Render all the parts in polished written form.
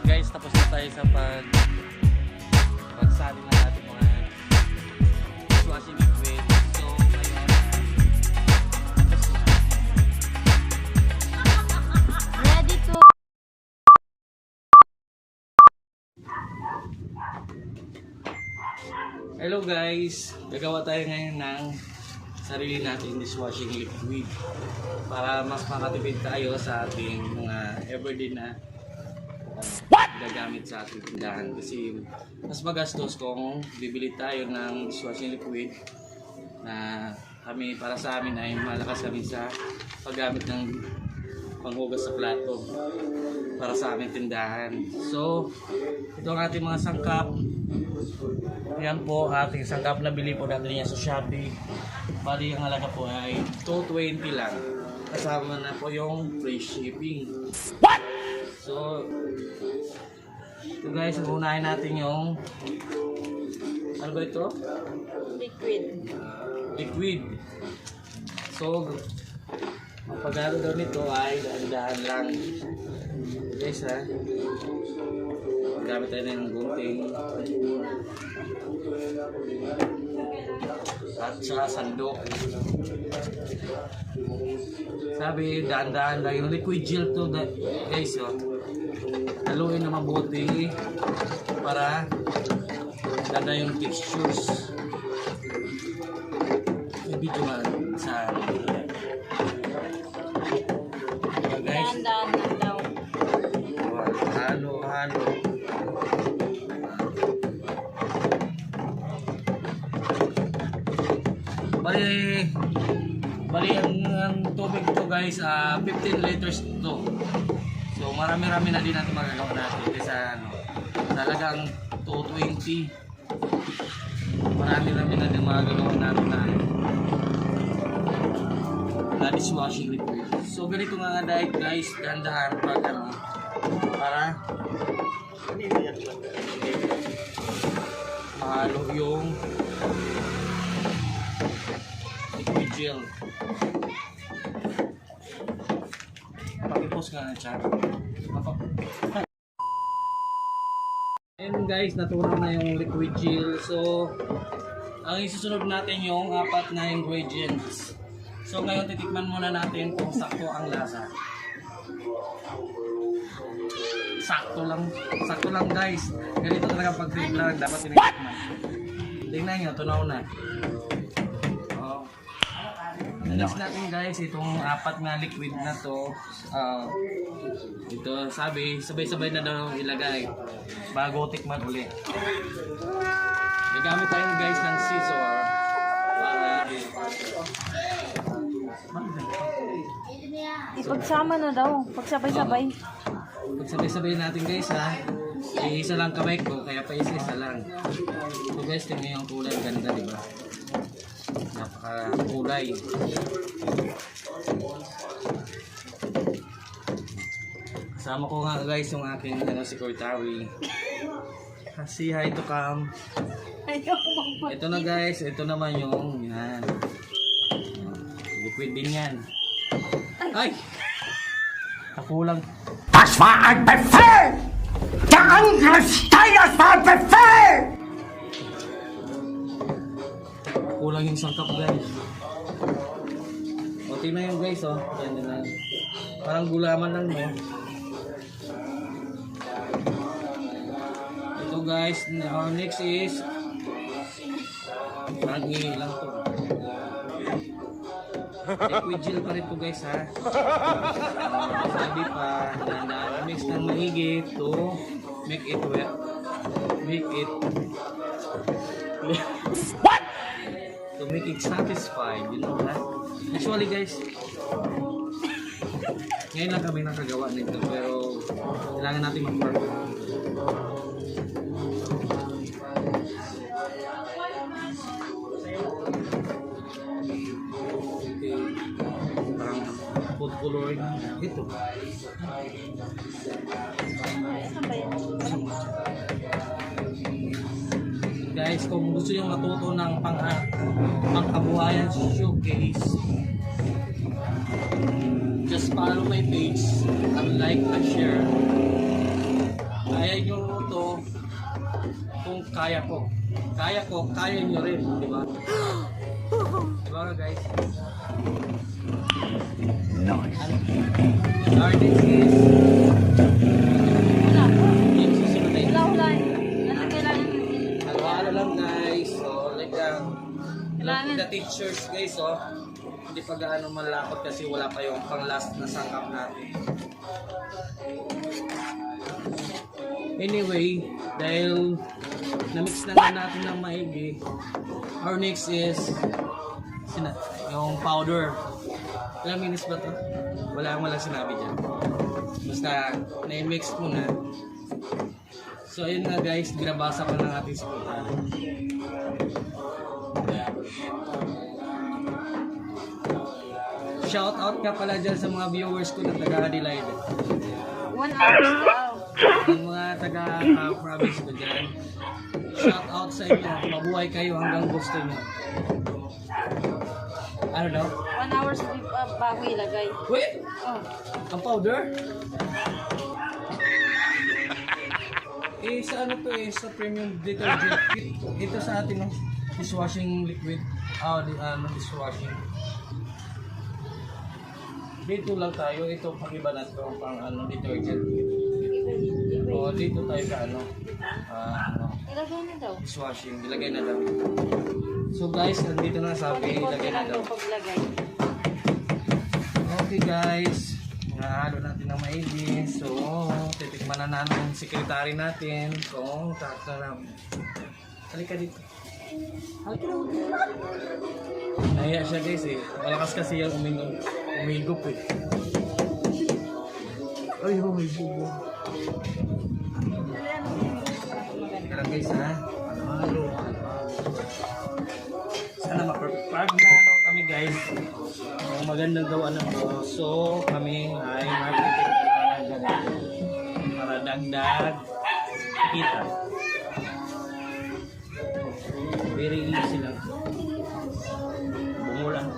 Guys, tapos na tayo sa pagsaling na natin mga dishwashing liquid. So ngayon, tapos na. Ready to... Hello guys! Gagawa tayo ngayon ng sarili natin dishwashing liquid para mas makatipid tayo sa ating mga everyday na gagamit sa ating tindahan, kasi mas magastos kung bibili tayo ng dishwashing liquid na kami, para sa amin ay malakas kami sa paggamit ng panghugas sa plato para sa aming tindahan. So ito ang ating mga sangkap. Yan po ating sangkap na bili po natin yan sa Shopee. Bali ang halaga po ay 220 lang. Kasama na po yung free shipping. What? So ito guys, unahin natin yung ano ba ito? Liquid. Liquid. So ang pag-alo daw nito ay daan-daan lang. Guys ha, gamit tayo ng gunting at saka sandok. Sabi daan-daan lang yung liquid gel to guys, oh. Haluin na mabuti para ganda yung textures. May video nga sa guys. Daan-daan lang daw. Halo. Bali ang tubig to guys, 15 liters to. So marami-rami na din natin magagawa natin kasi talagang 220. Marami-rami na din magagawa natin na dishwashing liquid. So ganito nga dahil guys, dahan-dahan pag para mahalo yung liquid gel. Pakipos ka na chat. And guys, natunaw na yung liquid gel. So ang isusunod natin yung 4 na ingredients. So ngayon titikman muna natin kung sakto ang lasa. Sakto lang guys. Ganito talaga pag timpla dapat tinikman. Tingnan nyo, tunaw na. Next natin guys, itong 4 na liquid na to. Ito sabi, sabay-sabay na daw ilagay bago tikman ulit. Gagamit tayo guys ng scissor para Ipagsama na daw. Pagsabay-sabay. pagsabay-sabay natin guys ha. Isa lang kamay ko, kaya pa isa lang. So guys, tingnan yung kulay, ganda diba? Napaka kulay. Kasama ko nga guys yung aking secretary. Kasi hi to come. Ito na guys, ito naman yung yan. Liquid din yan. Ay! Nakulang. Das war ein Befehl! Der Angriff Steiners war ein Befehl! Kulang yung sangkap guys. O tingnan yung guys oh. Yan na. Parang gulaman lang no. Ito guys, next is parang lang to. Liquid gel pa rin to guys ha. Sabi pa na mix ng maigi to make it wet. Make it what? To make it satisfied, you know that? Actually guys, ngayon lang kami nakagawa nito pero kailangan natin mag-perfect. Parang food coloring ito. Guys, kung gusto nyo matuto ng pangkabuhayan showcase, just follow my page and like and share Kaya nyo to kung kaya ko. Kaya nyo rin, di ba? Di ba guys? Nice. Our next is Wala po. yung susunod na yun. Wala. Ano kailangan? Halo-halo lang guys. So, like Kailangan. the teachers guys, oh. Hindi pa gaano malakot kasi wala pa yung pang last na sangkap natin. Anyway, dahil na-mix na nga natin ng maigi, our next is yung powder. Ilang minutes ba to? Walang sinabi dyan. Basta na-mix mo na. So ayun na guys, ginabasa pa ng ating sekretary. Shout out ka pala dyan sa mga viewers ko na taga-Adelaide. 1 hour daw. Yung mga taga-province ko dyan. Shout out sa inyo. Mabuhay kayo hanggang gusto nyo. Ano daw? 1 hour bago ilagay. Wait! Oh. Ang powder? Sa ano to sa premium detergent kit. Ito sa atin no? Dishwashing liquid. Dishwashing. Dito lang tayo. Ito pang iba na to pang detergent kit. O dito tayo sa Ilagay na daw. dishwashing. Ilagay na lang. So guys, nandito na sabi, ilagay na daw. Paglagay. Okay guys, nahalo natin ng maigi. So, titikman na natin yung sekretary natin. So, tataram. Halika dito. Halika na. Nahiya siya guys eh. Malakas kasi yung umigop eh. Ay, umigop. Halika lang guys ha. Halo. Sana ma-perfect. Pag na kami guys, magandang gawa ng boss. So kami ay marketing para dagdag kita. Very easy lang. Bungo lang.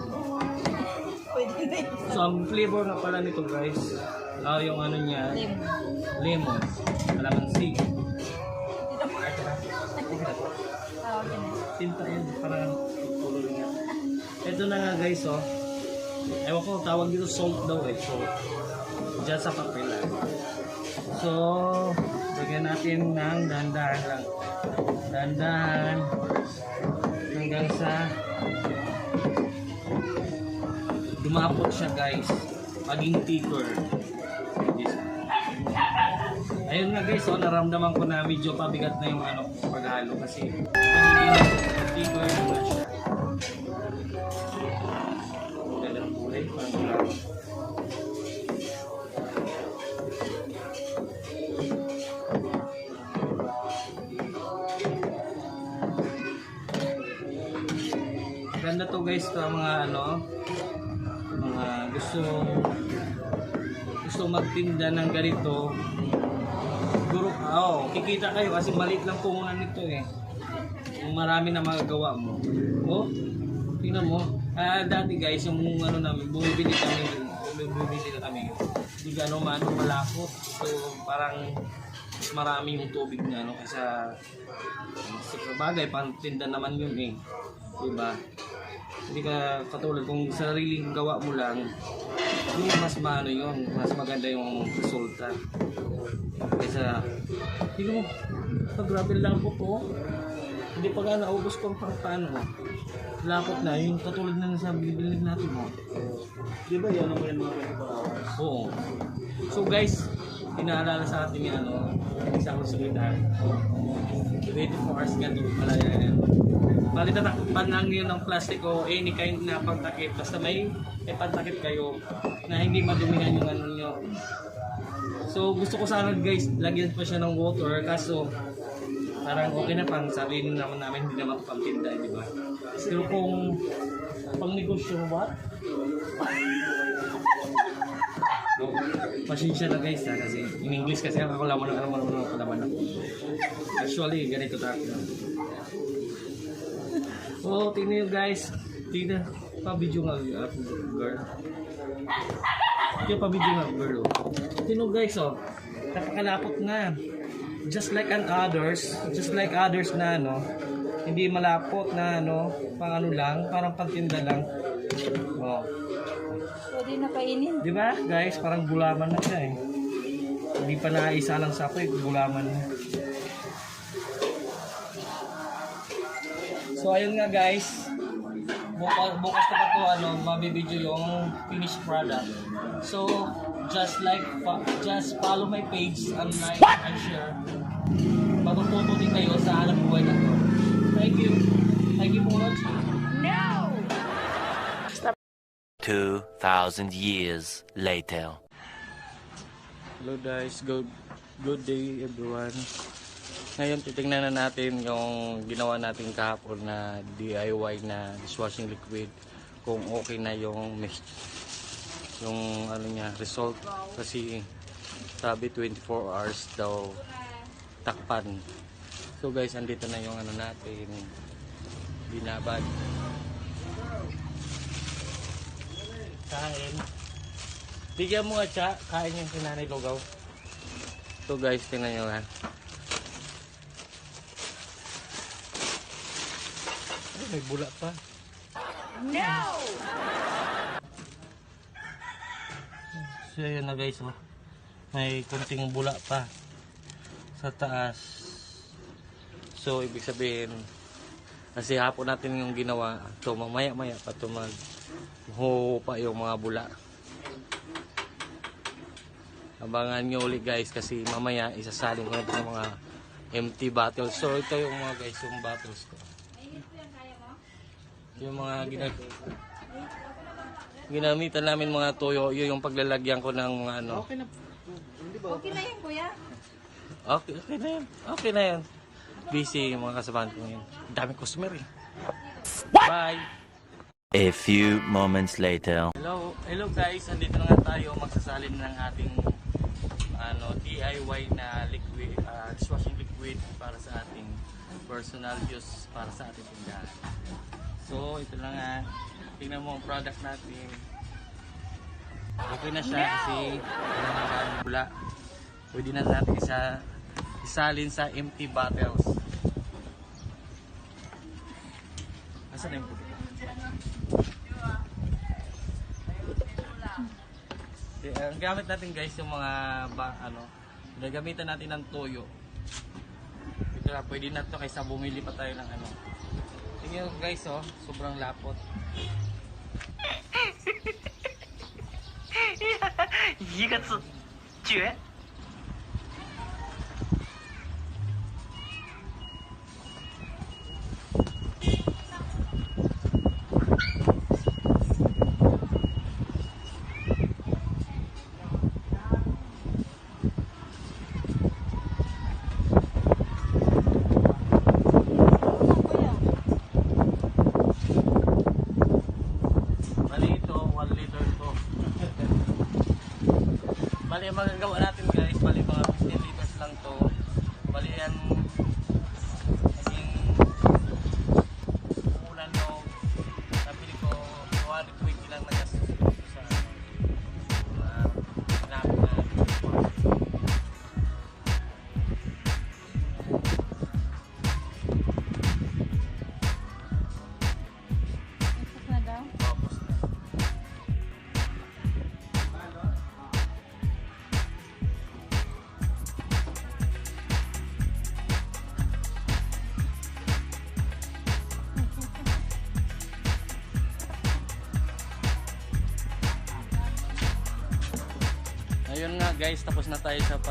So ang flavor nga pala nito guys, yung ano niya, lemon, calamansi. Tinta yun, parang color niya. Ito na nga guys, oh. Ewan ko, tawag dito salt daw eh. Salt. Diyan sa papilan. So, lagyan natin ng dahan-dahan lang. Dahan-dahan. Hanggang sa dumapot siya guys. Maging thicker. Ayun nga guys, oh, naramdaman ko na medyo pabigat na yung paghalo kasi thicker na siya. Ganda ng kulay, parang ganda to guys, to mga mga gusto magtinda ng ganito. Siguro, kikita kayo kasi maliit lang puhunan nito eh. Kung marami na magagawa mo. Oh, tingnan mo. Dati guys, yung namin, bumibili na kami. Hindi gano'n malapot. So, parang mas marami yung tubig na, kaysa sa bagay, pantinda naman yun eh. Diba? Hindi ka katulad kung sariling gawa mo lang, yung mas yun, mas maganda yung resulta. Kaysa, tingnan mo, grabe lapot po. Hindi pa nga naubos ko ang paano. Lapot na, yung katulad na nasa bibilig natin mo. Di ba yan ang mga 24 hours? Oo. So guys, inaalala sa atin yung isang sekretary. 24 hours nga doon pala yan. Palitan lang yun ng plastic o any kind na pagtakip. Basta may pagtakip kayo na hindi madumihan yung nyo. So gusto ko sana guys, lagyan pa siya ng water kaso parang okay na pang sabihin naman namin hindi naman pang tinda, di ba? Pero kung pang negosyo what? No, pasensya na guys kasi in English kasi ako laman ako. Actually ganito tayo. Oh, tingnan nyo guys. Tingnan. Pa-video nga girl. Yung pa-video nga girl. Tingnan guys oh. Napakalapot na. just like others na ano, hindi malapot na ano, pang ano lang, parang pantinda lang. Oh. Pwede na kainin. Di ba guys, parang gulaman na siya eh. Hindi pa naisa lang sa apoy, gulaman na. So ayun nga guys, bukas na pa to ano, mabibidyo yung finished product. So just follow my page and like and share. Matututo din kayo sa alam buhay na to. Thank you for watching. 2,000 years later. Hello guys, good day everyone. Ngayon titingnan na natin yung ginawa natin kahapon na DIY na dishwashing liquid, kung okay na yung ano niya, result, kasi sabi 24 hours daw takpan. So guys, andito na yung ano natin, binabad. Kain. Bigyan mo nga siya, kain yung sinanay lugaw. So guys, tingnan nyo ha. Ay, may bula pa. No! So yun na guys, oh. May kunting bula pa sa taas. So ibig sabihin, kasi hapon natin yung ginawa, so mamaya pa ito maghupa yung mga bula. Abangan nyo ulit guys, kasi mamaya isasalin ko na yung mga empty bottles. So ito yung mga guys, yung bottles ko. Yung mga ginamitan namin mga toyo, yun yung paglalagyan ko ng mga ano. Okay na yan, kuya. Okay na yan. Busy yung mga kasamahan ko ngayon. Daming customer eh. Bye! A few moments later. Hello guys, andito na nga tayo, magsasalin ng ating DIY na liquid, dishwashing liquid para sa ating personal use, para sa ating tindahan. So ito lang nga, tingnan mo ang product natin. Okay na siya kasi bula. Pwede na natin isalin sa empty bottles. Asan na yung bula? Ang gamit natin guys, yung mga gagamitan natin ng toyo. Ito na, pwede na ito kaysa bumili pa tayo ng ano. Tingnan guys, oh, sobrang lapot. Bali ang magagawa natin guys, bali mga 15 liters lang to. Bali yan naging umulan no, nabili ko 220 lang na gas sa namin na Tapos na daw. tapos na. Ayun nga guys, tapos na tayo sa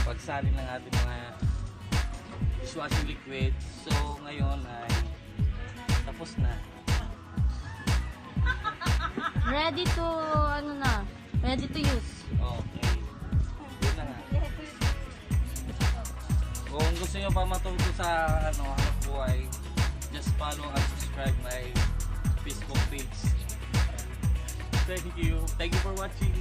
pagsalin ng ating mga dishwashing liquid. So ngayon ay tapos na. Ready to, ready to use. Okay. Yun na nga. Kung gusto nyo pa matuto sa hanap buhay, just follow and subscribe my Facebook page. Thank you for watching.